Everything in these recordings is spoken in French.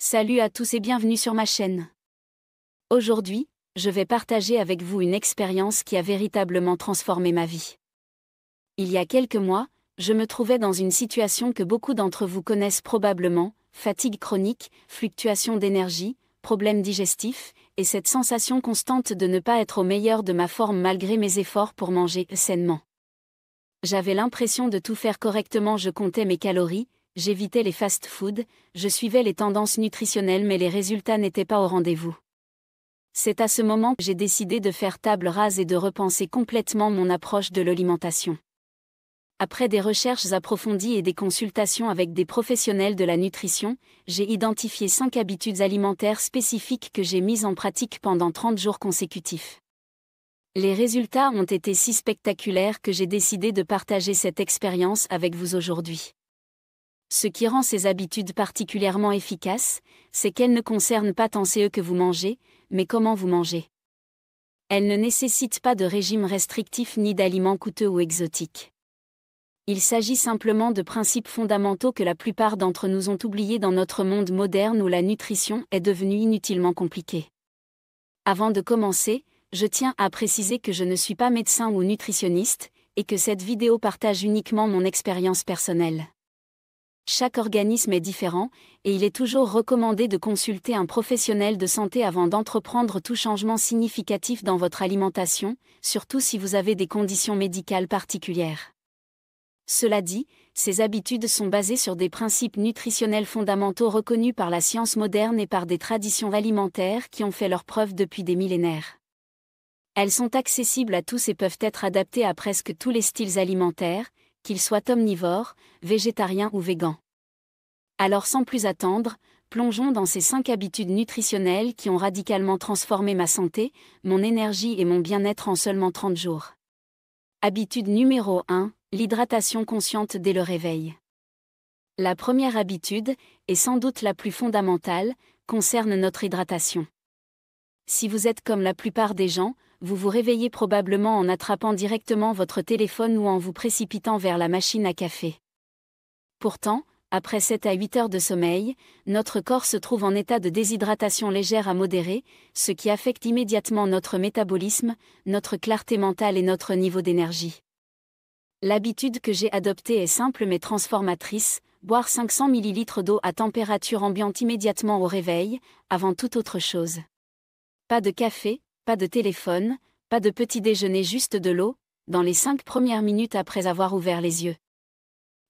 Salut à tous et bienvenue sur ma chaîne. Aujourd'hui, je vais partager avec vous une expérience qui a véritablement transformé ma vie. Il y a quelques mois, je me trouvais dans une situation que beaucoup d'entre vous connaissent probablement, fatigue chronique, fluctuation d'énergie, problèmes digestifs, et cette sensation constante de ne pas être au meilleur de ma forme malgré mes efforts pour manger sainement. J'avais l'impression de tout faire correctement, je comptais mes calories, j'évitais les fast-foods, je suivais les tendances nutritionnelles mais les résultats n'étaient pas au rendez-vous. C'est à ce moment que j'ai décidé de faire table rase et de repenser complètement mon approche de l'alimentation. Après des recherches approfondies et des consultations avec des professionnels de la nutrition, j'ai identifié 5 habitudes alimentaires spécifiques que j'ai mises en pratique pendant 30 jours consécutifs. Les résultats ont été si spectaculaires que j'ai décidé de partager cette expérience avec vous aujourd'hui. Ce qui rend ces habitudes particulièrement efficaces, c'est qu'elles ne concernent pas tant ce que vous mangez, mais comment vous mangez. Elles ne nécessitent pas de régime restrictif ni d'aliments coûteux ou exotiques. Il s'agit simplement de principes fondamentaux que la plupart d'entre nous ont oubliés dans notre monde moderne où la nutrition est devenue inutilement compliquée. Avant de commencer, je tiens à préciser que je ne suis pas médecin ou nutritionniste, et que cette vidéo partage uniquement mon expérience personnelle. Chaque organisme est différent, et il est toujours recommandé de consulter un professionnel de santé avant d'entreprendre tout changement significatif dans votre alimentation, surtout si vous avez des conditions médicales particulières. Cela dit, ces habitudes sont basées sur des principes nutritionnels fondamentaux reconnus par la science moderne et par des traditions alimentaires qui ont fait leurs preuves depuis des millénaires. Elles sont accessibles à tous et peuvent être adaptées à presque tous les styles alimentaires, qu'ils soient omnivores, végétariens ou végans. Alors sans plus attendre, plongeons dans ces 5 habitudes nutritionnelles qui ont radicalement transformé ma santé, mon énergie et mon bien-être en seulement 30 jours. Habitude numéro 1, l'hydratation consciente dès le réveil. La première habitude, et sans doute la plus fondamentale, concerne notre hydratation. Si vous êtes comme la plupart des gens, vous vous réveillez probablement en attrapant directement votre téléphone ou en vous précipitant vers la machine à café. Pourtant, après 7 à 8 heures de sommeil, notre corps se trouve en état de déshydratation légère à modérée, ce qui affecte immédiatement notre métabolisme, notre clarté mentale et notre niveau d'énergie. L'habitude que j'ai adoptée est simple mais transformatrice, boire 500 ml d'eau à température ambiante immédiatement au réveil, avant toute autre chose. Pas de café, pas de téléphone, pas de petit déjeuner, juste de l'eau, dans les 5 premières minutes après avoir ouvert les yeux.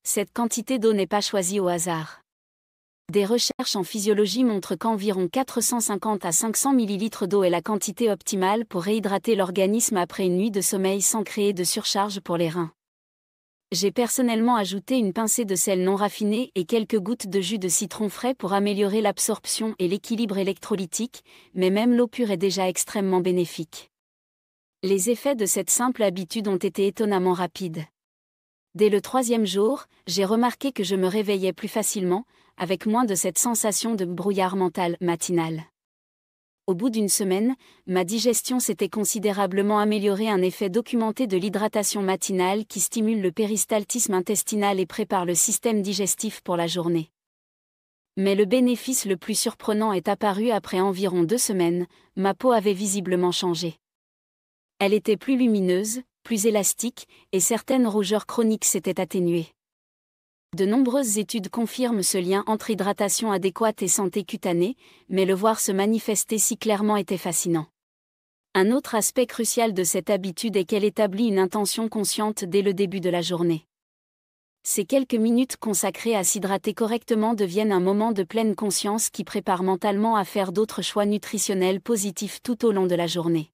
Cette quantité d'eau n'est pas choisie au hasard. Des recherches en physiologie montrent qu'environ 450 à 500 ml d'eau est la quantité optimale pour réhydrater l'organisme après une nuit de sommeil sans créer de surcharge pour les reins. J'ai personnellement ajouté une pincée de sel non raffiné et quelques gouttes de jus de citron frais pour améliorer l'absorption et l'équilibre électrolytique, mais même l'eau pure est déjà extrêmement bénéfique. Les effets de cette simple habitude ont été étonnamment rapides. Dès le 3e jour, j'ai remarqué que je me réveillais plus facilement, avec moins de cette sensation de brouillard mental matinal. Au bout d'une semaine, ma digestion s'était considérablement améliorée, un effet documenté de l'hydratation matinale qui stimule le péristaltisme intestinal et prépare le système digestif pour la journée. Mais le bénéfice le plus surprenant est apparu après environ 2 semaines, ma peau avait visiblement changé. Elle était plus lumineuse, plus élastique, et certaines rougeurs chroniques s'étaient atténuées. De nombreuses études confirment ce lien entre hydratation adéquate et santé cutanée, mais le voir se manifester si clairement était fascinant. Un autre aspect crucial de cette habitude est qu'elle établit une intention consciente dès le début de la journée. Ces quelques minutes consacrées à s'hydrater correctement deviennent un moment de pleine conscience qui prépare mentalement à faire d'autres choix nutritionnels positifs tout au long de la journée.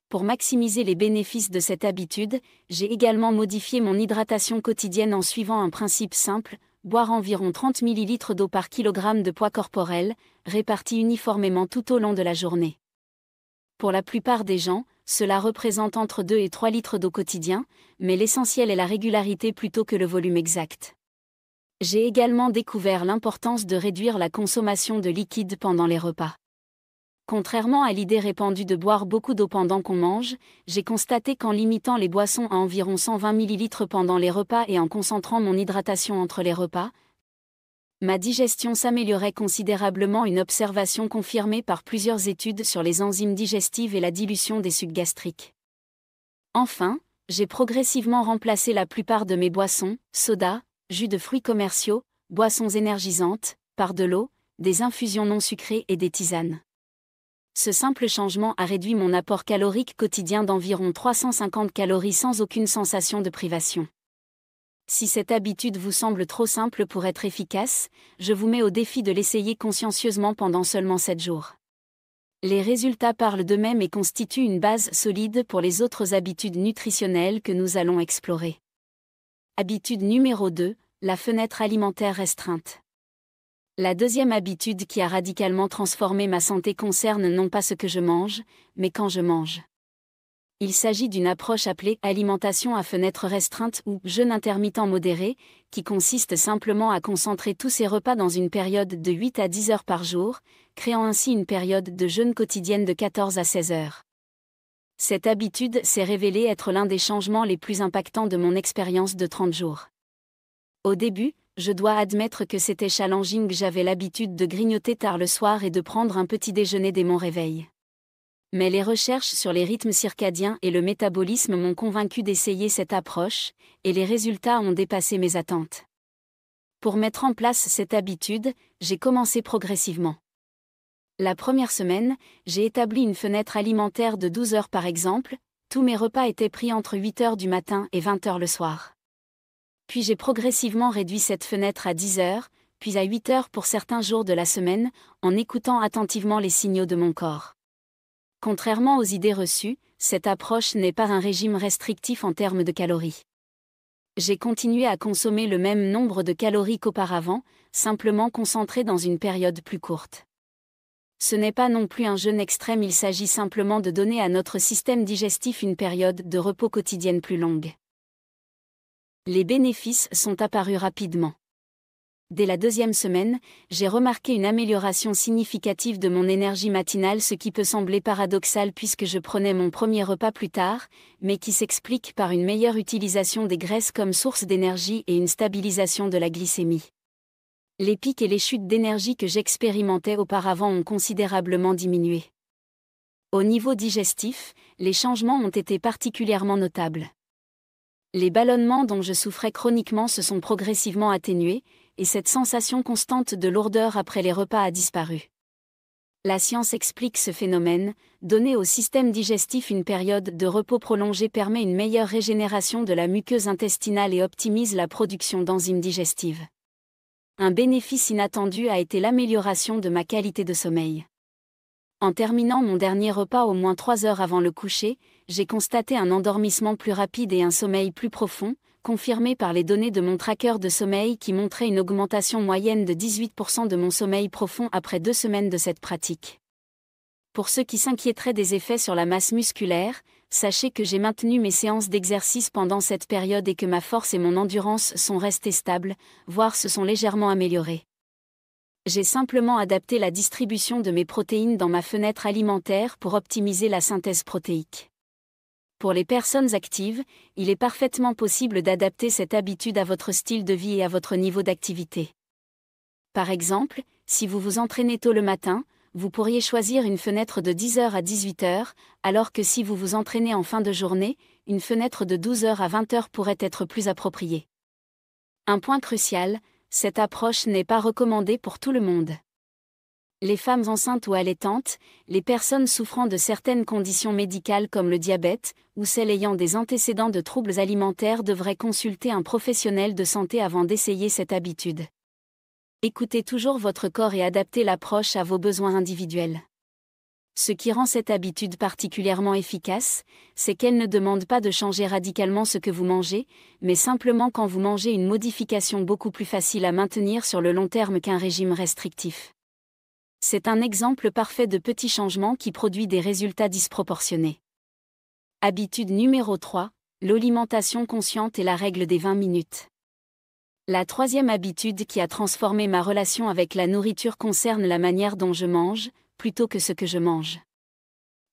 Pour maximiser les bénéfices de cette habitude, j'ai également modifié mon hydratation quotidienne en suivant un principe simple, boire environ 30 ml d'eau par kilogramme de poids corporel, répartis uniformément tout au long de la journée. Pour la plupart des gens, cela représente entre 2 et 3 litres d'eau quotidien, mais l'essentiel est la régularité plutôt que le volume exact. J'ai également découvert l'importance de réduire la consommation de liquide pendant les repas. Contrairement à l'idée répandue de boire beaucoup d'eau pendant qu'on mange, j'ai constaté qu'en limitant les boissons à environ 120 ml pendant les repas et en concentrant mon hydratation entre les repas, Ma digestion s'améliorait considérablement, une observation confirmée par plusieurs études sur les enzymes digestives et la dilution des sucs gastriques. Enfin, j'ai progressivement remplacé la plupart de mes boissons, sodas, jus de fruits commerciaux, boissons énergisantes, par de l'eau, des infusions non sucrées et des tisanes. Ce simple changement a réduit mon apport calorique quotidien d'environ 350 calories sans aucune sensation de privation. Si cette habitude vous semble trop simple pour être efficace, je vous mets au défi de l'essayer consciencieusement pendant seulement 7 jours. Les résultats parlent d'eux-mêmes et constituent une base solide pour les autres habitudes nutritionnelles que nous allons explorer. Habitude numéro 2, la fenêtre alimentaire restreinte. La deuxième habitude qui a radicalement transformé ma santé concerne non pas ce que je mange, mais quand je mange. Il s'agit d'une approche appelée alimentation à fenêtre restreinte ou jeûne intermittent modéré, qui consiste simplement à concentrer tous ses repas dans une période de 8 à 10 heures par jour, créant ainsi une période de jeûne quotidienne de 14 à 16 heures. Cette habitude s'est révélée être l'un des changements les plus impactants de mon expérience de 30 jours. Au début, je dois admettre que c'était challenging, j'avais l'habitude de grignoter tard le soir et de prendre un petit déjeuner dès mon réveil. Mais les recherches sur les rythmes circadiens et le métabolisme m'ont convaincu d'essayer cette approche, et les résultats ont dépassé mes attentes. Pour mettre en place cette habitude, j'ai commencé progressivement. La première semaine, j'ai établi une fenêtre alimentaire de 12 heures par exemple, tous mes repas étaient pris entre 8 heures du matin et 20 heures le soir. Puis j'ai progressivement réduit cette fenêtre à 10 heures, puis à 8 heures pour certains jours de la semaine, en écoutant attentivement les signaux de mon corps. Contrairement aux idées reçues, cette approche n'est pas un régime restrictif en termes de calories. J'ai continué à consommer le même nombre de calories qu'auparavant, simplement concentré dans une période plus courte. Ce n'est pas non plus un jeûne extrême, il s'agit simplement de donner à notre système digestif une période de repos quotidienne plus longue. Les bénéfices sont apparus rapidement. Dès la deuxième semaine, j'ai remarqué une amélioration significative de mon énergie matinale, ce qui peut sembler paradoxal puisque je prenais mon premier repas plus tard, mais qui s'explique par une meilleure utilisation des graisses comme source d'énergie et une stabilisation de la glycémie. Les pics et les chutes d'énergie que j'expérimentais auparavant ont considérablement diminué. Au niveau digestif, les changements ont été particulièrement notables. Les ballonnements dont je souffrais chroniquement se sont progressivement atténués, et cette sensation constante de lourdeur après les repas a disparu. La science explique ce phénomène, donner au système digestif une période de repos prolongée permet une meilleure régénération de la muqueuse intestinale et optimise la production d'enzymes digestives. Un bénéfice inattendu a été l'amélioration de ma qualité de sommeil. En terminant mon dernier repas au moins 3 heures avant le coucher, j'ai constaté un endormissement plus rapide et un sommeil plus profond, confirmé par les données de mon tracker de sommeil qui montrait une augmentation moyenne de 18% de mon sommeil profond après 2 semaines de cette pratique. Pour ceux qui s'inquiéteraient des effets sur la masse musculaire, sachez que j'ai maintenu mes séances d'exercice pendant cette période et que ma force et mon endurance sont restées stables, voire se sont légèrement améliorées. J'ai simplement adapté la distribution de mes protéines dans ma fenêtre alimentaire pour optimiser la synthèse protéique. Pour les personnes actives, il est parfaitement possible d'adapter cette habitude à votre style de vie et à votre niveau d'activité. Par exemple, si vous vous entraînez tôt le matin, vous pourriez choisir une fenêtre de 10 heures à 18 heures, alors que si vous vous entraînez en fin de journée, une fenêtre de 12 heures à 20 heures pourrait être plus appropriée. Un point crucial, cette approche n'est pas recommandée pour tout le monde. Les femmes enceintes ou allaitantes, les personnes souffrant de certaines conditions médicales comme le diabète, ou celles ayant des antécédents de troubles alimentaires devraient consulter un professionnel de santé avant d'essayer cette habitude. Écoutez toujours votre corps et adaptez l'approche à vos besoins individuels. Ce qui rend cette habitude particulièrement efficace, c'est qu'elle ne demande pas de changer radicalement ce que vous mangez, mais simplement quand vous mangez une modification beaucoup plus facile à maintenir sur le long terme qu'un régime restrictif. C'est un exemple parfait de petit changement qui produit des résultats disproportionnés. Habitude numéro 3, l'alimentation consciente et la règle des 20 minutes. La troisième habitude qui a transformé ma relation avec la nourriture concerne la manière dont je mange, plutôt que ce que je mange.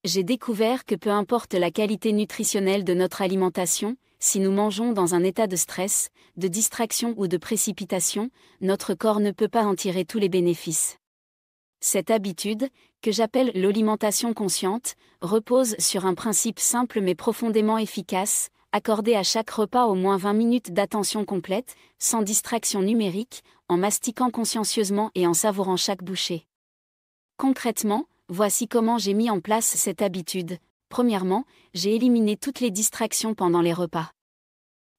J'ai découvert que peu importe la qualité nutritionnelle de notre alimentation, si nous mangeons dans un état de stress, de distraction ou de précipitation, notre corps ne peut pas en tirer tous les bénéfices. Cette habitude, que j'appelle l'alimentation consciente, repose sur un principe simple mais profondément efficace: accorder à chaque repas au moins 20 minutes d'attention complète, sans distraction numérique, en mastiquant consciencieusement et en savourant chaque bouchée. Concrètement, voici comment j'ai mis en place cette habitude. Premièrement, j'ai éliminé toutes les distractions pendant les repas.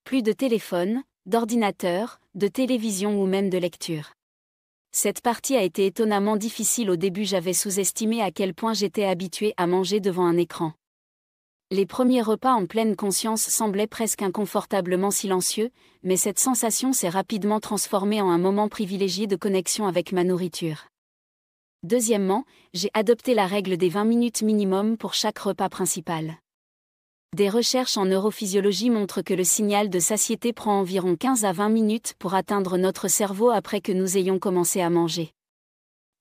Plus de téléphone, d'ordinateur, de télévision ou même de lecture. Cette partie a été étonnamment difficile au début, j'avais sous-estimé à quel point j'étais habituée à manger devant un écran. Les premiers repas en pleine conscience semblaient presque inconfortablement silencieux, mais cette sensation s'est rapidement transformée en un moment privilégié de connexion avec ma nourriture. Deuxièmement, j'ai adopté la règle des 20 minutes minimum pour chaque repas principal. Des recherches en neurophysiologie montrent que le signal de satiété prend environ 15 à 20 minutes pour atteindre notre cerveau après que nous ayons commencé à manger.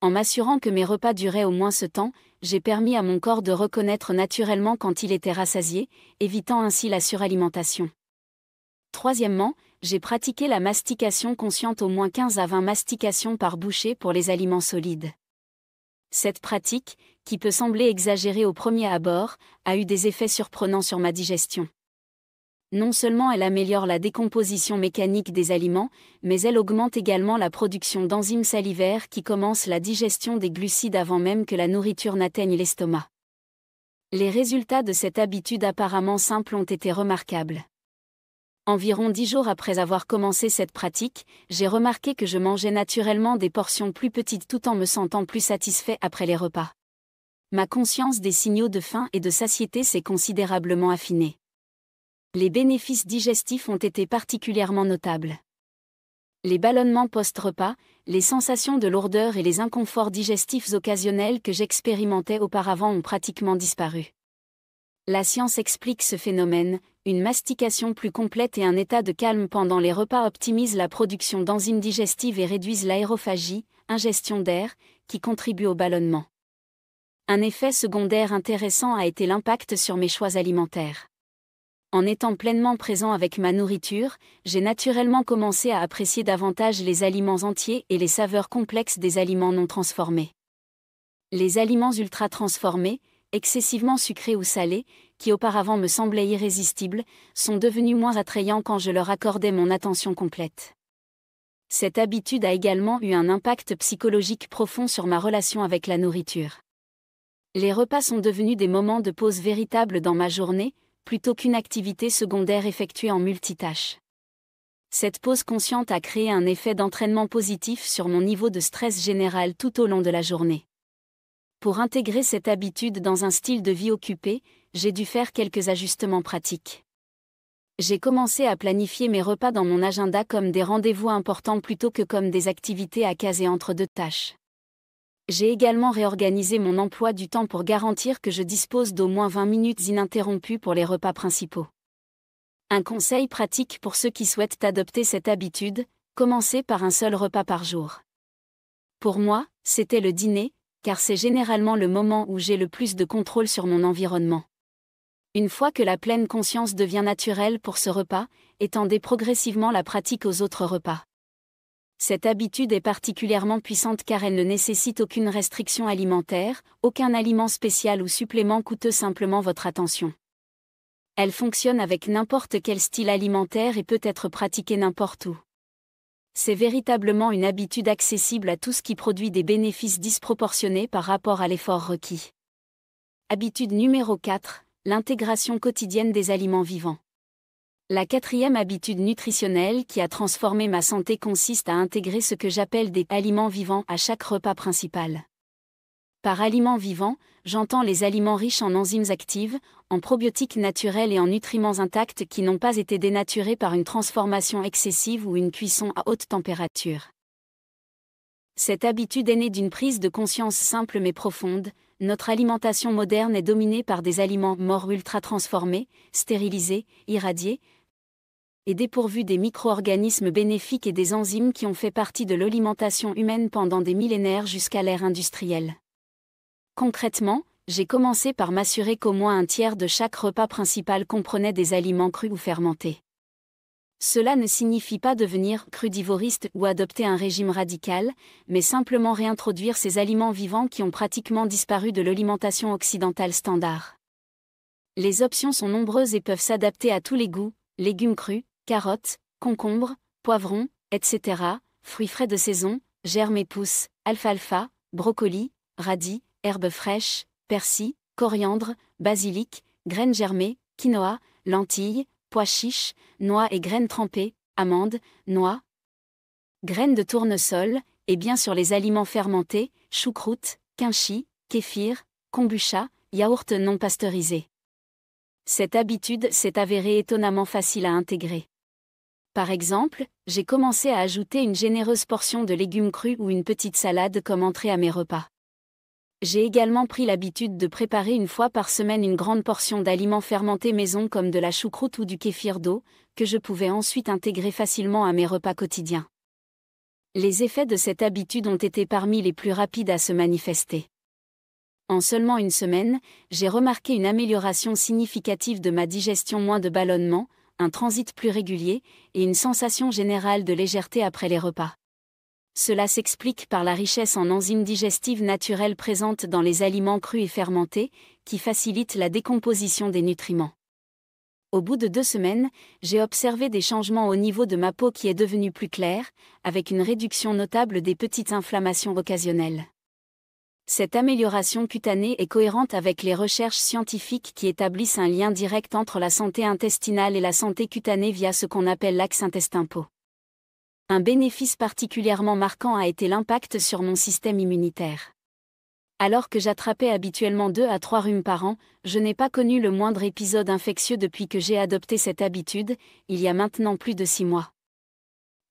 En m'assurant que mes repas duraient au moins ce temps, j'ai permis à mon corps de reconnaître naturellement quand il était rassasié, évitant ainsi la suralimentation. Troisièmement, j'ai pratiqué la mastication consciente, au moins 15 à 20 mastications par bouchée pour les aliments solides. Cette pratique, qui peut sembler exagérée au premier abord, a eu des effets surprenants sur ma digestion. Non seulement elle améliore la décomposition mécanique des aliments, mais elle augmente également la production d'enzymes salivaires qui commencent la digestion des glucides avant même que la nourriture n'atteigne l'estomac. Les résultats de cette habitude apparemment simple ont été remarquables. Environ 10 jours après avoir commencé cette pratique, j'ai remarqué que je mangeais naturellement des portions plus petites tout en me sentant plus satisfait après les repas. Ma conscience des signaux de faim et de satiété s'est considérablement affinée. Les bénéfices digestifs ont été particulièrement notables. Les ballonnements post-repas, les sensations de lourdeur et les inconforts digestifs occasionnels que j'expérimentais auparavant ont pratiquement disparu. La science explique ce phénomène: une mastication plus complète et un état de calme pendant les repas optimisent la production d'enzymes digestives et réduisent l'aérophagie, ingestion d'air, qui contribue au ballonnement. Un effet secondaire intéressant a été l'impact sur mes choix alimentaires. En étant pleinement présent avec ma nourriture, j'ai naturellement commencé à apprécier davantage les aliments entiers et les saveurs complexes des aliments non transformés. Les aliments ultra-transformés, excessivement sucrés ou salés, qui auparavant me semblaient irrésistibles, sont devenus moins attrayants quand je leur accordais mon attention complète. Cette habitude a également eu un impact psychologique profond sur ma relation avec la nourriture. Les repas sont devenus des moments de pause véritables dans ma journée, plutôt qu'une activité secondaire effectuée en multitâche. Cette pause consciente a créé un effet d'entraînement positif sur mon niveau de stress général tout au long de la journée. Pour intégrer cette habitude dans un style de vie occupé, j'ai dû faire quelques ajustements pratiques. J'ai commencé à planifier mes repas dans mon agenda comme des rendez-vous importants plutôt que comme des activités à caser entre deux tâches. J'ai également réorganisé mon emploi du temps pour garantir que je dispose d'au moins 20 minutes ininterrompues pour les repas principaux. Un conseil pratique pour ceux qui souhaitent adopter cette habitude: commencez par un seul repas par jour. Pour moi, c'était le dîner, car c'est généralement le moment où j'ai le plus de contrôle sur mon environnement. Une fois que la pleine conscience devient naturelle pour ce repas, étendez progressivement la pratique aux autres repas. Cette habitude est particulièrement puissante car elle ne nécessite aucune restriction alimentaire, aucun aliment spécial ou supplément coûteux, simplement votre attention. Elle fonctionne avec n'importe quel style alimentaire et peut être pratiquée n'importe où. C'est véritablement une habitude accessible à tous qui produit des bénéfices disproportionnés par rapport à l'effort requis. Habitude numéro 4, l'intégration quotidienne des aliments vivants. La quatrième habitude nutritionnelle qui a transformé ma santé consiste à intégrer ce que j'appelle des aliments vivants à chaque repas principal. Par aliments vivants, j'entends les aliments riches en enzymes actives, en probiotiques naturels et en nutriments intacts qui n'ont pas été dénaturés par une transformation excessive ou une cuisson à haute température. Cette habitude est née d'une prise de conscience simple mais profonde: notre alimentation moderne est dominée par des aliments morts ultra transformés, stérilisés, irradiés, et dépourvus des micro-organismes bénéfiques et des enzymes qui ont fait partie de l'alimentation humaine pendant des millénaires jusqu'à l'ère industrielle. Concrètement, j'ai commencé par m'assurer qu'au moins un tiers de chaque repas principal comprenait des aliments crus ou fermentés. Cela ne signifie pas devenir crudivoriste ou adopter un régime radical, mais simplement réintroduire ces aliments vivants qui ont pratiquement disparu de l'alimentation occidentale standard. Les options sont nombreuses et peuvent s'adapter à tous les goûts, légumes crus, carottes, concombres, poivrons, etc., fruits frais de saison, germes et pousses, alfalfa, brocolis, radis, herbes fraîches, persil, coriandre, basilic, graines germées, quinoa, lentilles, pois chiches, noix et graines trempées, amandes, noix, graines de tournesol, et bien sûr les aliments fermentés, choucroute, kimchi, kéfir, kombucha, yaourt non pasteurisé. Cette habitude s'est avérée étonnamment facile à intégrer. Par exemple, j'ai commencé à ajouter une généreuse portion de légumes crus ou une petite salade comme entrée à mes repas. J'ai également pris l'habitude de préparer une fois par semaine une grande portion d'aliments fermentés maison comme de la choucroute ou du kéfir d'eau, que je pouvais ensuite intégrer facilement à mes repas quotidiens. Les effets de cette habitude ont été parmi les plus rapides à se manifester. En seulement une semaine, j'ai remarqué une amélioration significative de ma digestion, moins de ballonnement, un transit plus régulier, et une sensation générale de légèreté après les repas. Cela s'explique par la richesse en enzymes digestives naturelles présentes dans les aliments crus et fermentés, qui facilitent la décomposition des nutriments. Au bout de 2 semaines, j'ai observé des changements au niveau de ma peau qui est devenue plus claire, avec une réduction notable des petites inflammations occasionnelles. Cette amélioration cutanée est cohérente avec les recherches scientifiques qui établissent un lien direct entre la santé intestinale et la santé cutanée via ce qu'on appelle l'axe intestin-peau. Un bénéfice particulièrement marquant a été l'impact sur mon système immunitaire. Alors que j'attrapais habituellement 2 à 3 rhumes par an, je n'ai pas connu le moindre épisode infectieux depuis que j'ai adopté cette habitude, il y a maintenant plus de 6 mois.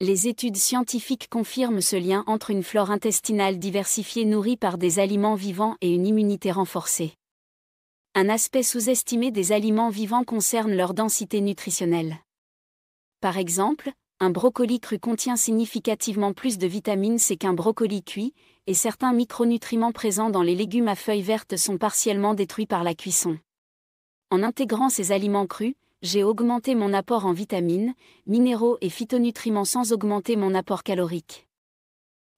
Les études scientifiques confirment ce lien entre une flore intestinale diversifiée nourrie par des aliments vivants et une immunité renforcée. Un aspect sous-estimé des aliments vivants concerne leur densité nutritionnelle. Par exemple, un brocoli cru contient significativement plus de vitamine C qu'un brocoli cuit, et certains micronutriments présents dans les légumes à feuilles vertes sont partiellement détruits par la cuisson. En intégrant ces aliments crus, j'ai augmenté mon apport en vitamines, minéraux et phytonutriments sans augmenter mon apport calorique.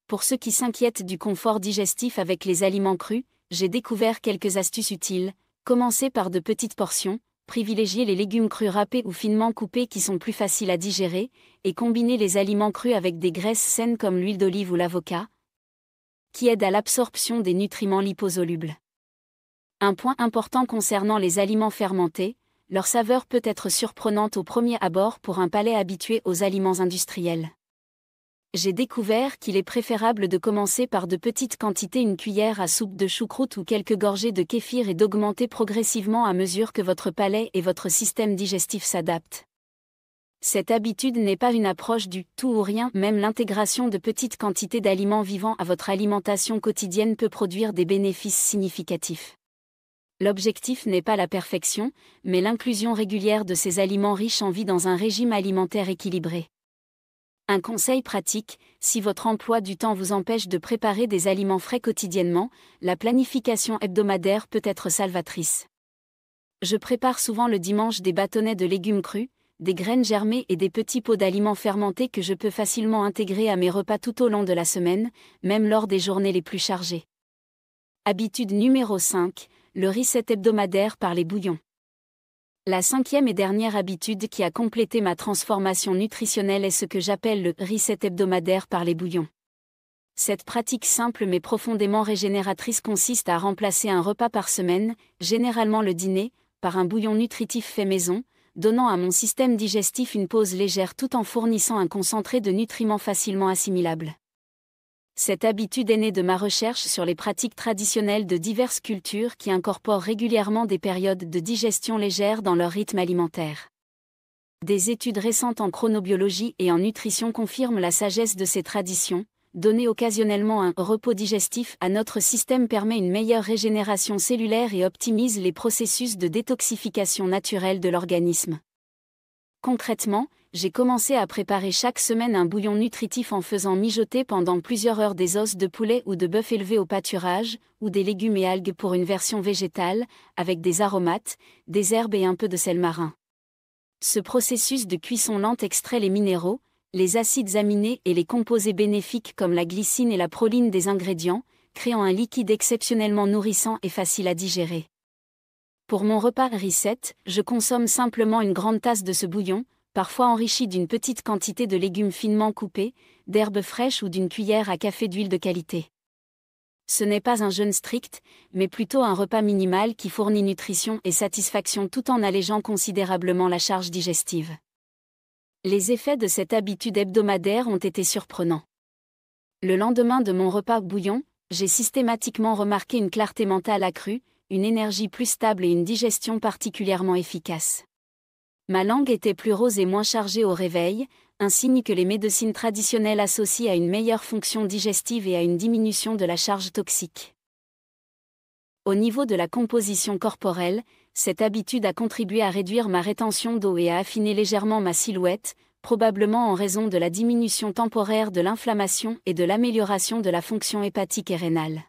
Pour ceux qui s'inquiètent du confort digestif avec les aliments crus, j'ai découvert quelques astuces utiles. Commencez par de petites portions, privilégiez les légumes crus râpés ou finement coupés qui sont plus faciles à digérer, et combinez les aliments crus avec des graisses saines comme l'huile d'olive ou l'avocat, qui aident à l'absorption des nutriments liposolubles. Un point important concernant les aliments fermentés, leur saveur peut être surprenante au premier abord pour un palais habitué aux aliments industriels. J'ai découvert qu'il est préférable de commencer par de petites quantités, une cuillère à soupe de choucroute ou quelques gorgées de kéfir, et d'augmenter progressivement à mesure que votre palais et votre système digestif s'adaptent. Cette habitude n'est pas une approche du tout ou rien, même l'intégration de petites quantités d'aliments vivants à votre alimentation quotidienne peut produire des bénéfices significatifs. L'objectif n'est pas la perfection, mais l'inclusion régulière de ces aliments riches en vie dans un régime alimentaire équilibré. Un conseil pratique, si votre emploi du temps vous empêche de préparer des aliments frais quotidiennement, la planification hebdomadaire peut être salvatrice. Je prépare souvent le dimanche des bâtonnets de légumes crus, des graines germées et des petits pots d'aliments fermentés que je peux facilement intégrer à mes repas tout au long de la semaine, même lors des journées les plus chargées. Habitude numéro 5, le reset hebdomadaire par les bouillons. La 5e et dernière habitude qui a complété ma transformation nutritionnelle est ce que j'appelle le reset hebdomadaire par les bouillons. Cette pratique simple mais profondément régénératrice consiste à remplacer un repas par semaine, généralement le dîner, par un bouillon nutritif fait maison, donnant à mon système digestif une pause légère tout en fournissant un concentré de nutriments facilement assimilables. Cette habitude est née de ma recherche sur les pratiques traditionnelles de diverses cultures qui incorporent régulièrement des périodes de digestion légère dans leur rythme alimentaire. Des études récentes en chronobiologie et en nutrition confirment la sagesse de ces traditions. Donner occasionnellement un repos digestif à notre système permet une meilleure régénération cellulaire et optimise les processus de détoxification naturelle de l'organisme. Concrètement, j'ai commencé à préparer chaque semaine un bouillon nutritif en faisant mijoter pendant plusieurs heures des os de poulet ou de bœuf élevés au pâturage, ou des légumes et algues pour une version végétale, avec des aromates, des herbes et un peu de sel marin. Ce processus de cuisson lente extrait les minéraux, les acides aminés et les composés bénéfiques comme la glycine et la proline des ingrédients, créant un liquide exceptionnellement nourrissant et facile à digérer. Pour mon repas reset, je consomme simplement une grande tasse de ce bouillon, parfois enrichi d'une petite quantité de légumes finement coupés, d'herbes fraîches ou d'une cuillère à café d'huile de qualité. Ce n'est pas un jeûne strict, mais plutôt un repas minimal qui fournit nutrition et satisfaction tout en allégeant considérablement la charge digestive. Les effets de cette habitude hebdomadaire ont été surprenants. Le lendemain de mon repas bouillon, j'ai systématiquement remarqué une clarté mentale accrue, une énergie plus stable et une digestion particulièrement efficace. Ma langue était plus rose et moins chargée au réveil, un signe que les médecines traditionnelles associent à une meilleure fonction digestive et à une diminution de la charge toxique. Au niveau de la composition corporelle, cette habitude a contribué à réduire ma rétention d'eau et à affiner légèrement ma silhouette, probablement en raison de la diminution temporaire de l'inflammation et de l'amélioration de la fonction hépatique et rénale.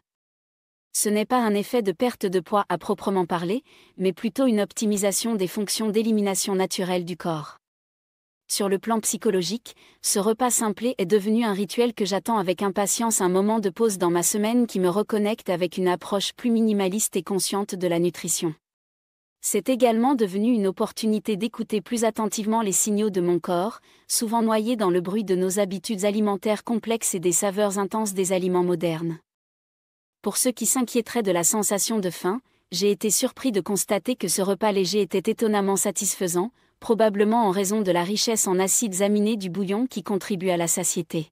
Ce n'est pas un effet de perte de poids à proprement parler, mais plutôt une optimisation des fonctions d'élimination naturelle du corps. Sur le plan psychologique, ce repas simplé est devenu un rituel que j'attends avec impatience, un moment de pause dans ma semaine qui me reconnecte avec une approche plus minimaliste et consciente de la nutrition. C'est également devenu une opportunité d'écouter plus attentivement les signaux de mon corps, souvent noyés dans le bruit de nos habitudes alimentaires complexes et des saveurs intenses des aliments modernes. Pour ceux qui s'inquiéteraient de la sensation de faim, j'ai été surpris de constater que ce repas léger était étonnamment satisfaisant, probablement en raison de la richesse en acides aminés du bouillon qui contribue à la satiété.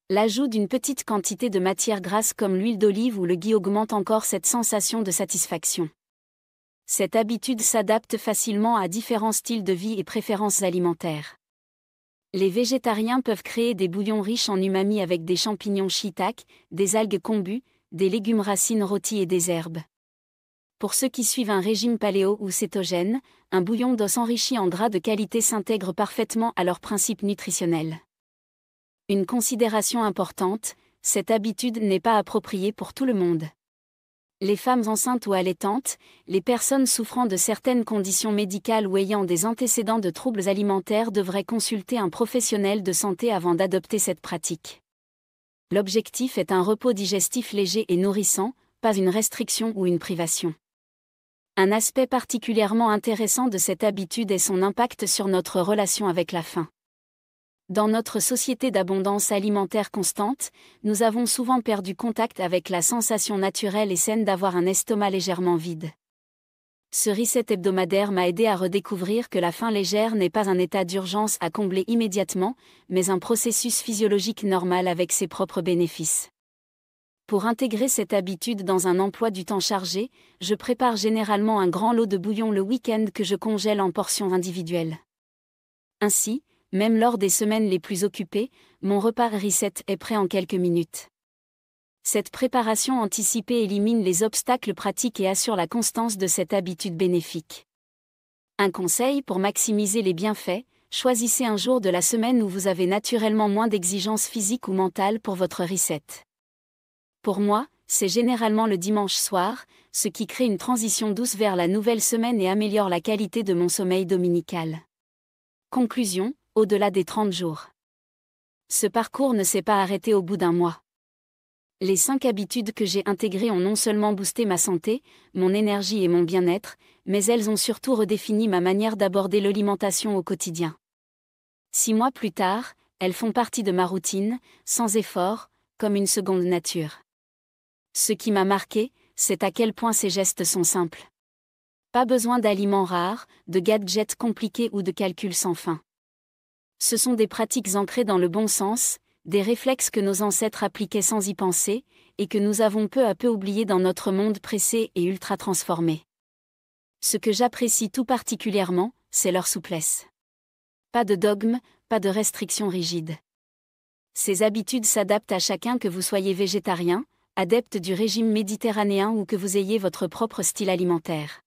L'ajout d'une petite quantité de matière grasse comme l'huile d'olive ou le ghee augmente encore cette sensation de satisfaction. Cette habitude s'adapte facilement à différents styles de vie et préférences alimentaires. Les végétariens peuvent créer des bouillons riches en umami avec des champignons shiitake, des algues kombu, des légumes racines rôtis et des herbes. Pour ceux qui suivent un régime paléo ou cétogène, un bouillon d'os enrichi en gras de qualité s'intègre parfaitement à leurs principes nutritionnels. Une considération importante, cette habitude n'est pas appropriée pour tout le monde. Les femmes enceintes ou allaitantes, les personnes souffrant de certaines conditions médicales ou ayant des antécédents de troubles alimentaires devraient consulter un professionnel de santé avant d'adopter cette pratique. L'objectif est un repos digestif léger et nourrissant, pas une restriction ou une privation. Un aspect particulièrement intéressant de cette habitude est son impact sur notre relation avec la faim. Dans notre société d'abondance alimentaire constante, nous avons souvent perdu contact avec la sensation naturelle et saine d'avoir un estomac légèrement vide. Ce reset hebdomadaire m'a aidé à redécouvrir que la faim légère n'est pas un état d'urgence à combler immédiatement, mais un processus physiologique normal avec ses propres bénéfices. Pour intégrer cette habitude dans un emploi du temps chargé, je prépare généralement un grand lot de bouillon le week-end que je congèle en portions individuelles. Ainsi, même lors des semaines les plus occupées, mon repas reset est prêt en quelques minutes. Cette préparation anticipée élimine les obstacles pratiques et assure la constance de cette habitude bénéfique. Un conseil pour maximiser les bienfaits, choisissez un jour de la semaine où vous avez naturellement moins d'exigences physiques ou mentales pour votre reset. Pour moi, c'est généralement le dimanche soir, ce qui crée une transition douce vers la nouvelle semaine et améliore la qualité de mon sommeil dominical. Conclusion, au-delà des 30 jours. Ce parcours ne s'est pas arrêté au bout d'un mois. Les 5 habitudes que j'ai intégrées ont non seulement boosté ma santé, mon énergie et mon bien-être, mais elles ont surtout redéfini ma manière d'aborder l'alimentation au quotidien. 6 mois plus tard, elles font partie de ma routine, sans effort, comme une seconde nature. Ce qui m'a marqué, c'est à quel point ces gestes sont simples. Pas besoin d'aliments rares, de gadgets compliqués ou de calculs sans fin. Ce sont des pratiques ancrées dans le bon sens, des réflexes que nos ancêtres appliquaient sans y penser, et que nous avons peu à peu oubliés dans notre monde pressé et ultra transformé. Ce que j'apprécie tout particulièrement, c'est leur souplesse. Pas de dogme, pas de restrictions rigides. Ces habitudes s'adaptent à chacun, que vous soyez végétarien, adepte du régime méditerranéen ou que vous ayez votre propre style alimentaire.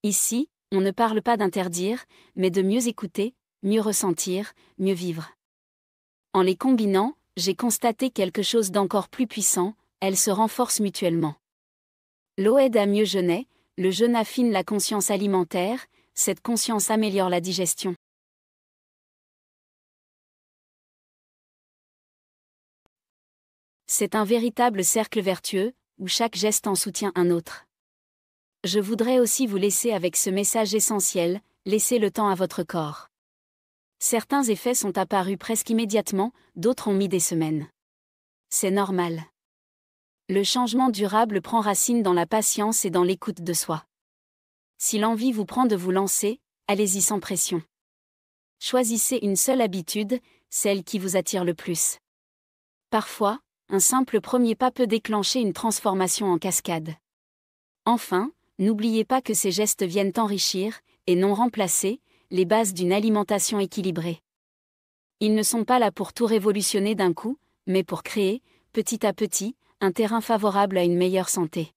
Ici, on ne parle pas d'interdire, mais de mieux écouter, mieux ressentir, mieux vivre. En les combinant, j'ai constaté quelque chose d'encore plus puissant, elles se renforcent mutuellement. L'eau aide à mieux jeûner, le jeûne affine la conscience alimentaire, cette conscience améliore la digestion. C'est un véritable cercle vertueux, où chaque geste en soutient un autre. Je voudrais aussi vous laisser avec ce message essentiel, laissez le temps à votre corps. Certains effets sont apparus presque immédiatement, d'autres ont mis des semaines. C'est normal. Le changement durable prend racine dans la patience et dans l'écoute de soi. Si l'envie vous prend de vous lancer, allez-y sans pression. Choisissez une seule habitude, celle qui vous attire le plus. Parfois, un simple premier pas peut déclencher une transformation en cascade. Enfin, n'oubliez pas que ces gestes viennent enrichir, et non remplacer, les bases d'une alimentation équilibrée. Ils ne sont pas là pour tout révolutionner d'un coup, mais pour créer, petit à petit, un terrain favorable à une meilleure santé.